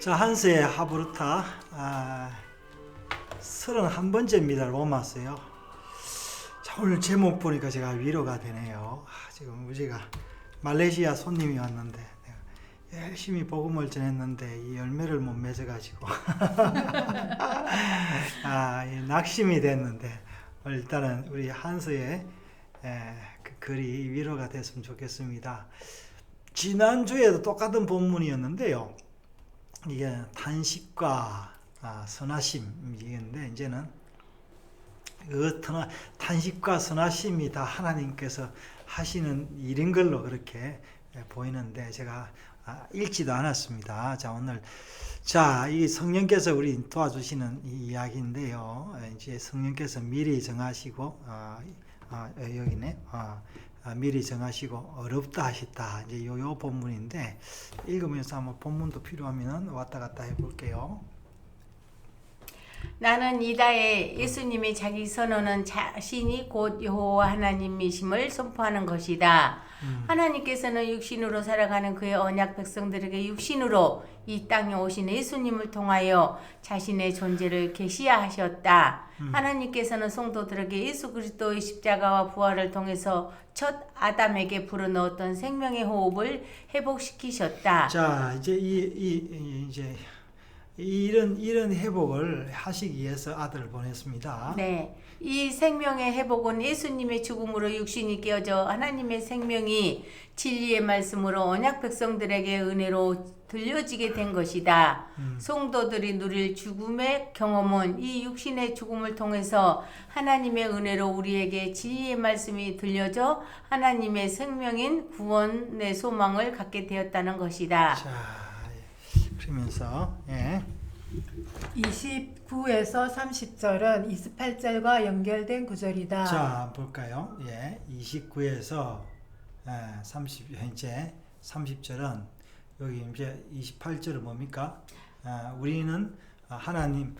자, 한스의 하브루타 31번째입니다. 로마서요. 자, 오늘 제목 보니까 제가 위로가 되네요. 지금 우리가 말레이시아 손님이 왔는데 내가 열심히 복음을 전했는데 이 열매를 못 맺어가지고 낙심이 됐는데 일단은 우리 한스의 그 글이 위로가 됐으면 좋겠습니다. 지난주에도 똑같은 본문이었는데요. 이게 탄식과 선하심이었는데 이제는 그 탄식과 선하심이 다 하나님께서 하시는 일인 걸로 그렇게 보이는데 제가 읽지도 않았습니다. 자, 오늘 이 성령께서 우리 도와주시는 이 이야기인데요. 이제 성령께서 미리 정하시고 여기네. 미리 정하시고 어렵다 하셨다. 이제 요 본문인데 읽으면서 한번 본문도 필요하면 왔다 갔다 해볼게요. 나는 이다에 예수님이 자기 선언은 자신이 곧 여호와 하나님이심을 선포하는 것이다. 하나님께서는 육신으로 살아가는 그의 언약 백성들에게 육신으로 이 땅에 오신 예수님을 통하여 자신의 존재를 계시하셨다. 하나님께서는 성도들에게 예수 그리스도의 십자가와 부활을 통해서 첫 아담에게 불어넣었던 생명의 호흡을 회복시키셨다. 자, 이제 이런 회복을 하시기 위해서 아들을 보냈습니다. 네. 이 생명의 회복은 예수님의 죽음으로 육신이 깨어져 하나님의 생명이 진리의 말씀으로 언약 백성들에게 은혜로 들려지게 된 것이다. 성도들이 누릴 죽음의 경험은 이 육신의 죽음을 통해서 하나님의 은혜로 우리에게 진리의 말씀이 들려져 하나님의 생명인 구원의 소망을 갖게 되었다는 것이다. 자, 그러면서 29에서 30절은 28절과 연결된 구절이다. 자, 볼까요? 29에서 30절은 여기 이제 28절은 뭡니까? 우리는 하나님의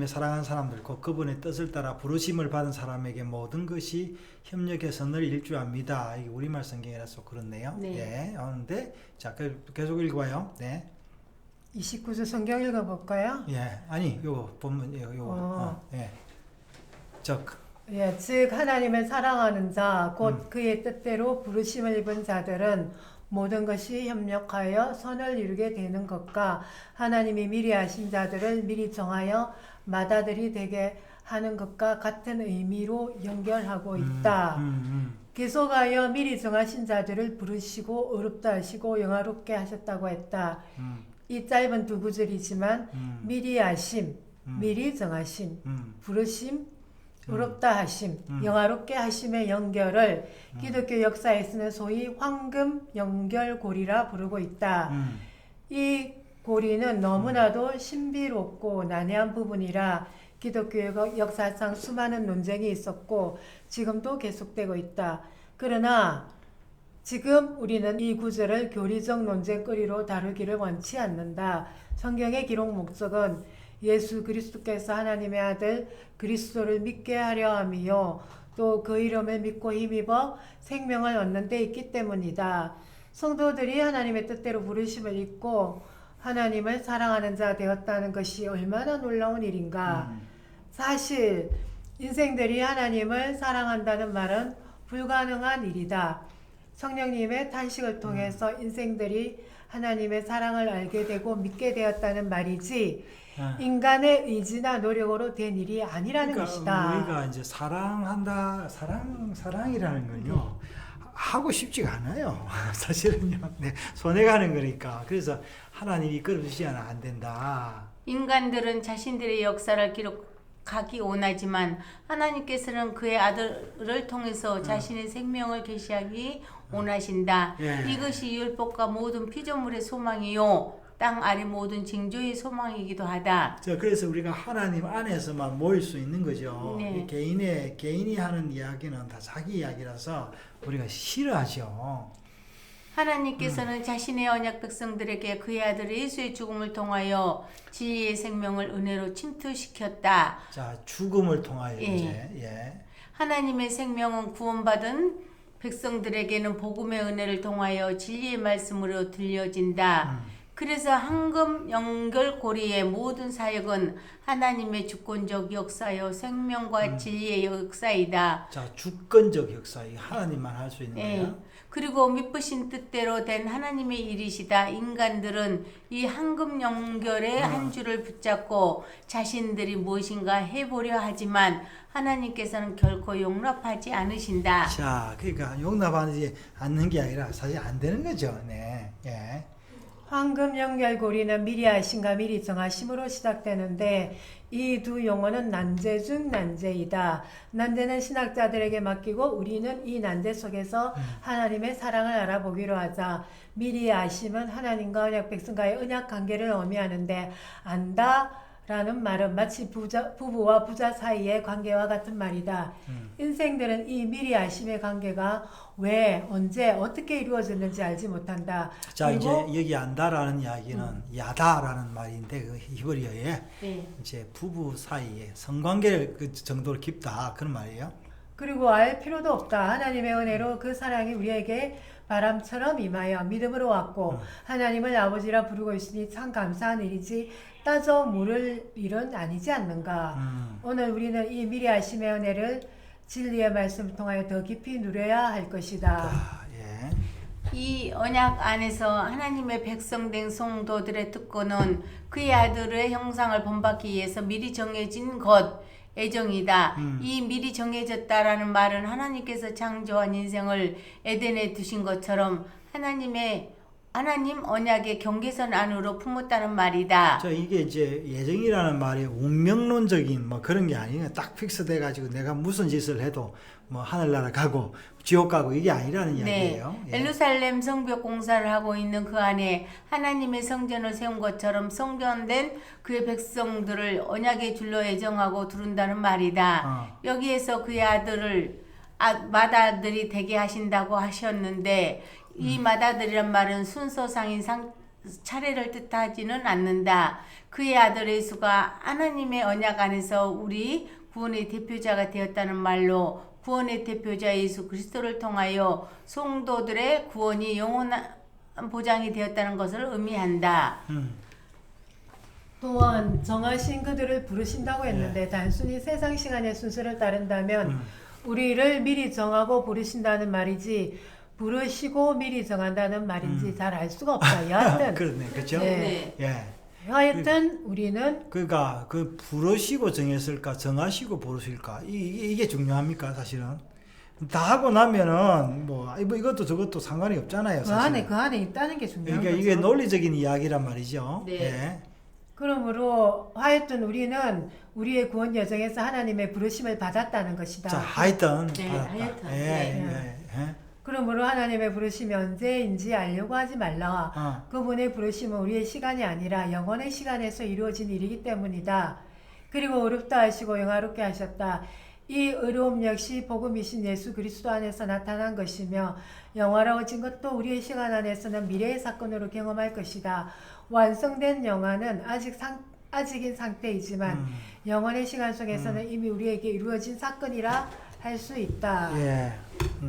사랑하는 사람들, 곧 그분의 뜻을 따라 부르심을 받은 사람에게 모든 것이 협력해서 늘 일조합니다. 이게 우리말 성경이라서 그렇네요. 네. 그런데 자, 계속 읽어봐요. 네. 29절 성경 읽어볼까요? 아니, 요거 본문 요거. 즉 하나님을 사랑하는 자, 곧 그의 뜻대로 부르심을 입은 자들은 모든 것이 협력하여 선을 이루게 되는 것과 하나님이 미리 하신 자들을 미리 정하여 맏아들이 되게 하는 것과 같은 의미로 연결하고 있다. 계속하여 미리 정하신 자들을 부르시고 어렵다 하시고 영화롭게 하셨다고 했다. 이 짧은 두 구절이지만 미리 하심, 미리 정하심, 부르심, 어렵다 하심, 영화롭게 하심의 연결을 기독교 역사에서는 소위 황금 연결고리라 부르고 있다. 이 고리는 너무나도 신비롭고 난해한 부분이라 기독교 역사상 수많은 논쟁이 있었고 지금도 계속되고 있다. 그러나 지금 우리는 이 구절을 교리적 논쟁거리로 다루기를 원치 않는다. 성경의 기록 목적은 예수 그리스도께서 하나님의 아들 그리스도를 믿게 하려 함이요 또 그 이름을 믿고 힘입어 생명을 얻는 데 있기 때문이다. 성도들이 하나님의 뜻대로 부르심을 입고 하나님을 사랑하는 자 되었다는 것이 얼마나 놀라운 일인가. 사실 인생들이 하나님을 사랑한다는 말은 불가능한 일이다. 성령님의 탄식을 통해서 인생들이 하나님의 사랑을 알게 되고 믿게 되었다는 말이지 인간의 의지나 노력으로 된 일이 아니라는 것이다. 우리가 이제 사랑이라는 건요 하고 싶지가 않아요. 사실은요. 손해 가는 거니까. 그래서 하나님이 끌어주시면 안 된다. 인간들은 자신들의 역사를 기록하기 원하지만 하나님께서는 그의 아들을 통해서 자신의 생명을 계시하기 원하신다. 이것이 율법과 모든 피조물의 소망이요 땅 아래 모든 징조의 소망이기도 하다. 그래서 우리가 하나님 안에서만 모일 수 있는 거죠. 네. 개인이 하는 이야기는 다 자기 이야기라서 우리가 싫어하죠. 하나님께서는 자신의 언약 백성들에게 그의 아들 예수의 죽음을 통하여 진리의 생명을 은혜로 침투시켰다. 자, 죽음을 통하여 이제 하나님의 생명은 구원받은 백성들에게는 복음의 은혜를 통하여 진리의 말씀으로 들려진다. 그래서 황금 연결고리의 모든 사역은 하나님의 주권적 역사요 생명과 진리의 역사이다. 자, 주권적 역사, 이 하나님만 할 수 있는 예. 거예요. 그리고 미쁘신 뜻대로 된 하나님의 일이시다. 인간들은 이 황금 연결의 한 줄을 붙잡고 자신들이 무엇인가 해보려 하지만 하나님께서는 결코 용납하지 않으신다. 자, 그러니까 용납하지 않는 게 아니라 사실 안 되는 거죠. 네. 예. 황금 연결고리는 미리 하심과 미리 정하심으로 시작되는데 이 두 용어는 난제 중 난제이다. 난제는 신학자들에게 맡기고 우리는 이 난제 속에서 하나님의 사랑을 알아보기로 하자. 미리 아심은 하나님과 언약 백성과의 언약 관계를 의미하는데 안다라는 말은 마치 부부와 부자 사이의 관계와 같은 말이다. 인생들은 이 미리 아심의 관계가 왜, 언제, 어떻게 이루어졌는지 알지 못한다. 자, 이제 그리고 여기 안다라는 이야기는 야다라는 말인데 그 히브리어에 네. 이제 부부 사이에 성관계 그 정도로 깊다 그런 말이에요. 그리고 알 필요도 없다. 하나님의 은혜로 그 사랑이 우리에게 바람처럼 임하여 믿음으로 왔고 하나님을 아버지라 부르고 있으니 참 감사한 일이지 따져 물을 일은 아니지 않는가. 오늘 우리는 이 미리 하심의 은혜를 진리의 말씀을 통하여 더 깊이 누려야 할 것이다. 자, 예. 이 언약 안에서 하나님의 백성된 성도들의 특권은 그의 아들의 형상을 본받기 위해서 미리 정해진 것, 애정이다. 이 미리 정해졌다라는 말은 하나님께서 창조한 인생을 에덴에 두신 것처럼 하나님 언약의 경계선 안으로 품었다는 말이다. 자, 이게 이제 예정이라는 말이 운명론적인 뭐 그런 게 아니에요. 딱 픽스돼 가지고 내가 무슨 짓을 해도 뭐 하늘나라 가고 지옥 가고 이게 아니라는 이야기예요. 예. 예루살렘 성벽 공사를 하고 있는 그 안에 하나님의 성전을 세운 것처럼 성전된 그의 백성들을 언약의 줄로 애정하고 두른다는 말이다. 여기에서 그의 맏아들이 되게 하신다고 하셨는데 이 맏아들이란 말은 순서상인 차례를 뜻하지는 않는다. 그의 아들 예수가 하나님의 언약 안에서 우리 구원의 대표자가 되었다는 말로 구원의 대표자 예수 그리스도를 통하여 성도들의 구원이 영원한 보장이 되었다는 것을 의미한다. 또한 정하신 그들을 부르신다고 했는데 단순히 세상 시간의 순서를 따른다면 우리를 미리 정하고 부르신다는 말이지 부르시고 미리 정한다는 말인지 잘 알 수가 없다. 여하튼 그렇네, 그렇죠? 네. 예. 하여튼 우리는 그러니까 그 부르시고 정했을까, 정하시고 부르실까 이게 중요합니까, 사실은? 다 하고 나면은 뭐 이것도 저것도 상관이 없잖아요, 그 사실. 안에 있다는 게 중요한 그러니까 거죠. 이게 논리적인 이야기란 말이죠. 네. 예. 그러므로 하여튼 우리는 우리의 구원 여정에서 하나님의 부르심을 받았다는 것이다. 자, 하여튼 네, 받았다. 하여튼. 예, 네. 예. 그러므로 하나님의 부르심이 언제인지 알려고 하지 말라. 그분의 부르심은 우리의 시간이 아니라 영원의 시간에서 이루어진 일이기 때문이다. 그리고 어렵다 하시고 영화롭게 하셨다. 이 어려움 역시 복음이신 예수 그리스도 안에서 나타난 것이며 영화로워진 것도 우리의 시간 안에서는 미래의 사건으로 경험할 것이다. 완성된 영화는 아직인 상태이지만 영원의 시간 속에서는 이미 우리에게 이루어진 사건이라 할 수 있다. 예.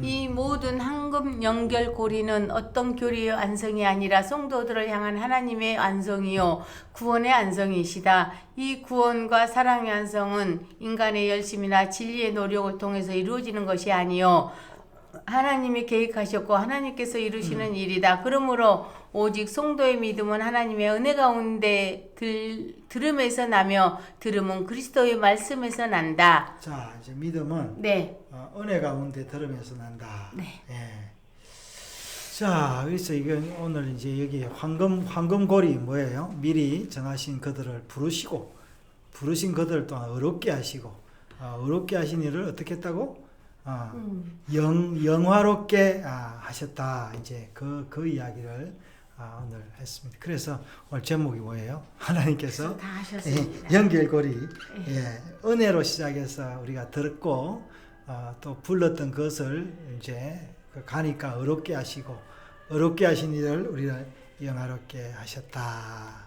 이 모든 황금 연결 고리는 어떤 교리의 완성이 아니라 성도들을 향한 하나님의 완성이요 구원의 완성이시다. 이 구원과 사랑의 완성은 인간의 열심이나 진리의 노력을 통해서 이루어지는 것이 아니요 하나님이 계획하셨고 하나님께서 이루시는 일이다. 그러므로 오직 성도의 믿음은 하나님의 은혜 가운데 들음에서 나며 들음은 그리스도의 말씀에서 난다. 자, 이제 믿음은 네. 은혜 가운데 들으면서 난다. 네. 예. 자, 그래서 이건 오늘 이제 여기 황금고리 뭐예요? 미리 정하신 그들을 부르신 그들을 또한 어렵게 하시고, 어렵게 하신 일을 어떻게 했다고? 영화롭게 하셨다. 이제 그 이야기를 오늘 했습니다. 그래서 오늘 제목이 뭐예요? 하나님께서 다 하셨습니다. 연결고리, 은혜로 시작해서 우리가 들었고, 또 불렀던 것을 이제 가니까 어렵게 하시고, 어렵게 하신 일을 우리를 영화롭게 하셨다.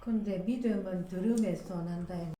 근데 믿음은 들음에서 난다.